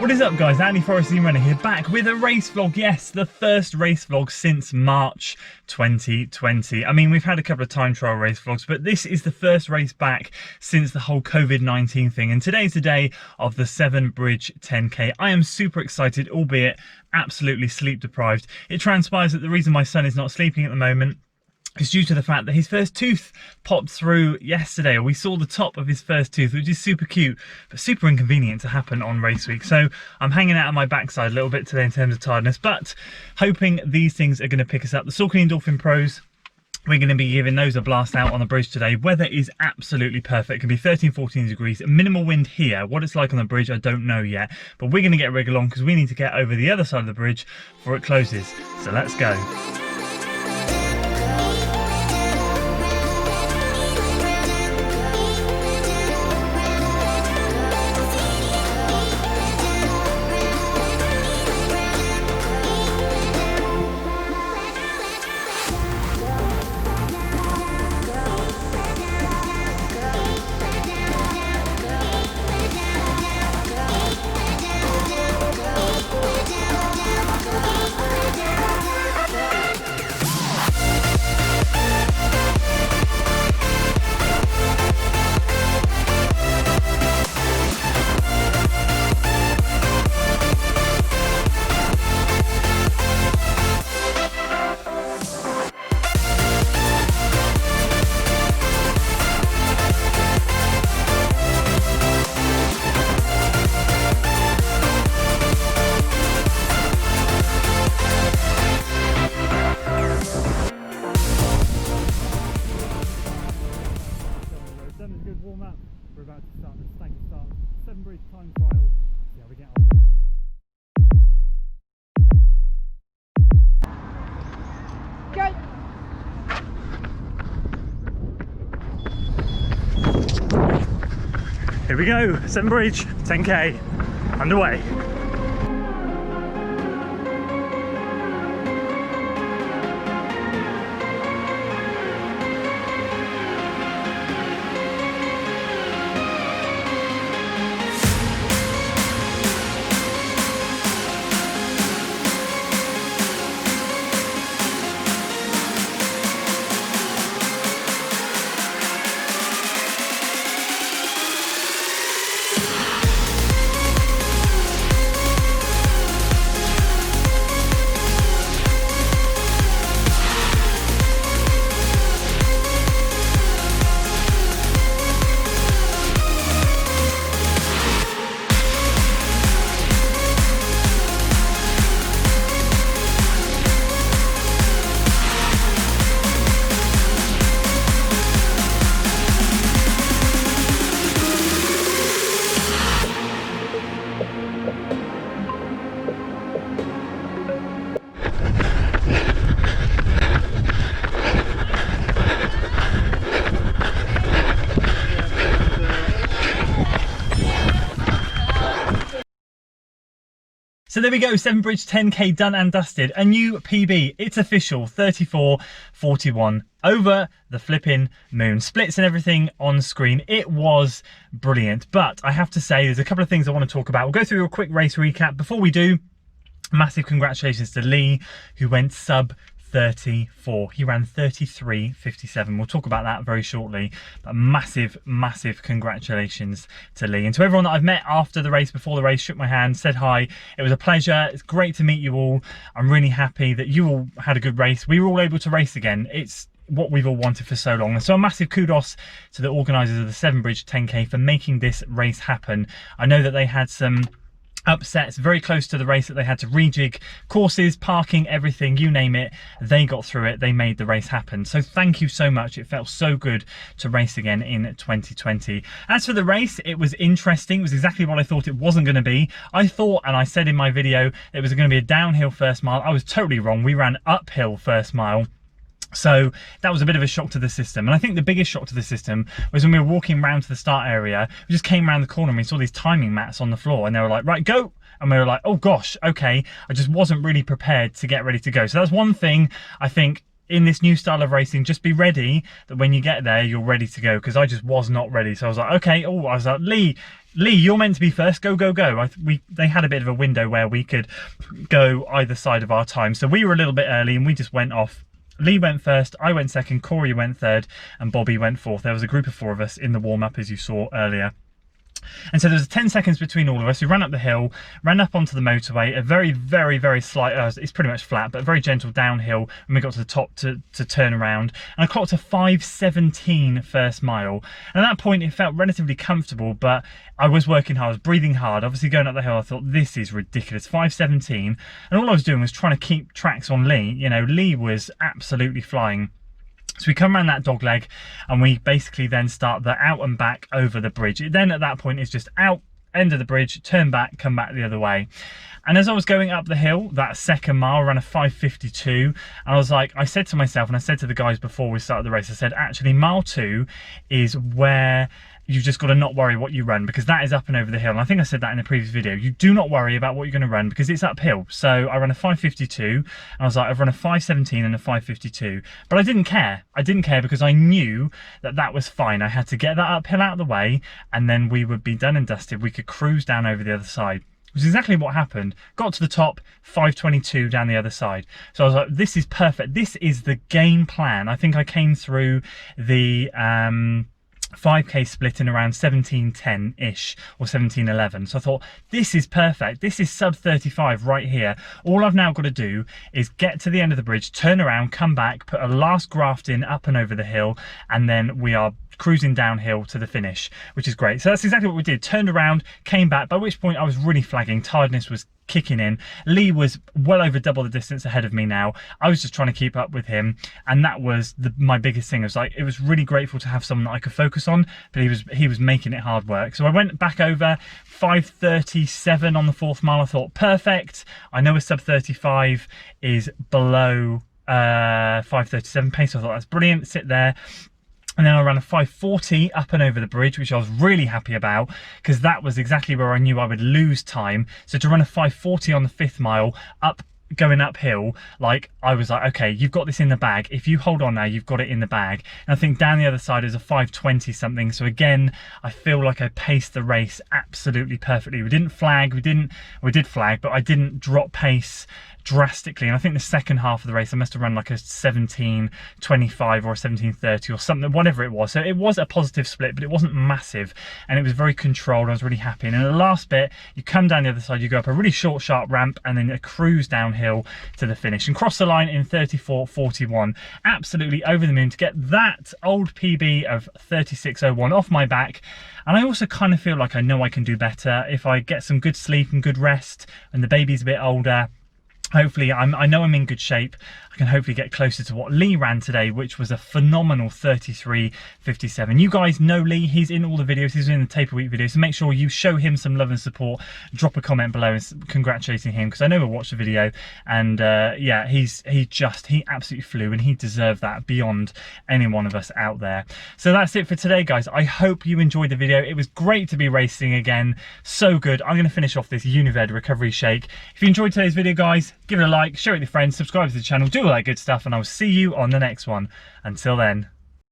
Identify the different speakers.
Speaker 1: What is up guys, Andy Forrest Runner here, back with a race vlog. Yes, the first race vlog since March 2020. I mean, we've had a couple of time trial race vlogs, but this is the first race back since the whole COVID-19 thing. And today's the day of the Severn Bridge 10K. I am super excited, albeit absolutely sleep deprived. It transpires that the reason my son is not sleeping at the moment is due to the fact that his first tooth popped through yesterday. We saw the top of his first tooth, which is super cute, but super inconvenient to happen on race week. So I'm hanging out on my backside a little bit today in terms of tiredness, but hoping these things are going to pick us up. The Saucony ENDORPHIN Pros, we're going to be giving those a blast out on the bridge today. Weather is absolutely perfect. It can be 13, 14 degrees. Minimal wind here. What it's like on the bridge, I don't know yet. But we're going to get rig along because we need to get over the other side of the bridge before it closes. So let's go. We're about to start the stank start. Severn Bridge time trial. See how we get on. Go! Here we go, Severn Bridge 10K underway. So there we go, Severn Bridge 10K done and dusted. A new PB, it's official, 34:41 over the flipping moon. Splits and everything on screen. It was brilliant, but I have to say there's a couple of things I want to talk about. We'll go through a quick race recap. Before we do, massive congratulations to Lee, who went sub 34. He ran 33:57. We'll talk about that very shortly, but massive congratulations to Lee. And to everyone that I've met after the race, before the race, shook my hand, said hi. It was a pleasure. It's great to meet you all. I'm really happy that you all had a good race. We were all able to race again. It's what we've all wanted for so long. And so a massive kudos to the organisers of the Severn Bridge 10K for making this race happen. I know that they had some upsets very close to the race that they had to rejig courses, parking, everything, you name it. They got through it. They made the race happen. So thank you so much. It felt so good to race again in 2020. As for the race, it was interesting. It was exactly what I thought it wasn't going to be. I thought, and I said in my video, it was going to be a downhill first mile. I was totally wrong. We ran uphill first mile. So that was a bit of a shock to the system. And I think the biggest shock to the system was when we were walking around to the start area. We just came around the corner and we saw these timing mats on the floor and they were like, right, go. And we were like, oh gosh, okay. I just wasn't really prepared to get ready to go. So that's one thing I think in this new style of racing, just be ready that when you get there, you're ready to go, because I just was not ready. So I was like, okay, I was like, Lee, you're meant to be first, go. They had a bit of a window where we could go either side of our time. So we were a little bit early and we just went off. Lee went first, I went second, Corey went third, and Bobby went fourth. There was a group of 4 of us in the warm-up, as you saw earlier. And so there was 10 seconds between all of us. We ran up the hill, ran up onto the motorway, a very, very, very slight, it's pretty much flat, but very gentle downhill when we got to the top to turn around. And I clocked a 5:17 first mile. And at that point, it felt relatively comfortable, but I was working hard, I was breathing hard. Obviously going up the hill, I thought, this is ridiculous, 5:17. And all I was doing was trying to keep tracks on Lee. You know, Lee was absolutely flying. So we come around that dog leg and we basically then start the out and back over the bridge. Then at that point it's just out, end of the bridge, turn back, come back the other way. And as I was going up the hill, that second mile, I ran a 5:52, and I was like, I said to myself, and I said to the guys before we started the race, I said, actually mile 2 is where you've just got to not worry what you run, because that is up and over the hill. And I think I said that in a previous video. You do not worry about what you're going to run because it's uphill. So I ran a 5:52 and I was like, I've run a 5:17 and a 5:52. But I didn't care. I didn't care because I knew that that was fine. I had to get that uphill out of the way and then we would be done and dusted. We could cruise down over the other side. Which is exactly what happened. Got to the top, 5:22 down the other side. So I was like, this is perfect. This is the game plan. I think I came through the 5k split in around 17:10-ish or 17:11. So I thought, this is perfect. This is sub 35 right here. All I've now got to do is get to the end of the bridge, turn around, come back, put a last graft in up and over the hill, and then we are cruising downhill to the finish, which is great. So that's exactly what we did. Turned around, came back, by which point I was really flagging. Tiredness was kicking in. Lee was well over double the distance ahead of me now. I was just trying to keep up with him, and that was my biggest thing. It was really grateful to have someone that I could focus on, but he was making it hard work. So I went back over 5:37 on the 4th mile. I thought, perfect. I know a sub 35 is below 5:37 pace, so I thought that's brilliant. Sit there. And then I ran a 5:40 up and over the bridge, which I was really happy about because that was exactly where I knew I would lose time. So to run a 5:40 on the 5th mile going uphill, like I was like, okay, you've got this in the bag. If you hold on now, you've got it in the bag. And I think down the other side is a 5:20 something. So again, I feel like I paced the race absolutely perfectly. We didn't flag, we did flag, but I didn't drop pace drastically. And I think the second half of the race I must have run like a 17:25 or a 17:30 or something, whatever it was. So it was a positive split, but it wasn't massive, and it was very controlled. I was really happy. And in the last bit, you come down the other side, you go up a really short sharp ramp and then a cruise downhill to the finish and cross the line in 34:41. Absolutely over the moon to get that old PB of 36:01 off my back. And I also kind of feel like I know I can do better if I get some good sleep and good rest and the baby's a bit older. Hopefully, I know I'm in good shape. I can hopefully get closer to what Lee ran today, which was a phenomenal 33:57. You guys know Lee, he's in all the videos, he's in the Taper Week videos, so make sure you show him some love and support. Drop a comment below congratulating him, because I never watched the video, and yeah, he absolutely flew, and he deserved that beyond any one of us out there. So that's it for today, guys. I hope you enjoyed the video. It was great to be racing again, so good. I'm going to finish off this Unived recovery shake. If you enjoyed today's video, guys, give it a like, share it with your friends, subscribe to the channel, do all that good stuff, and I'll see you on the next one. Until then.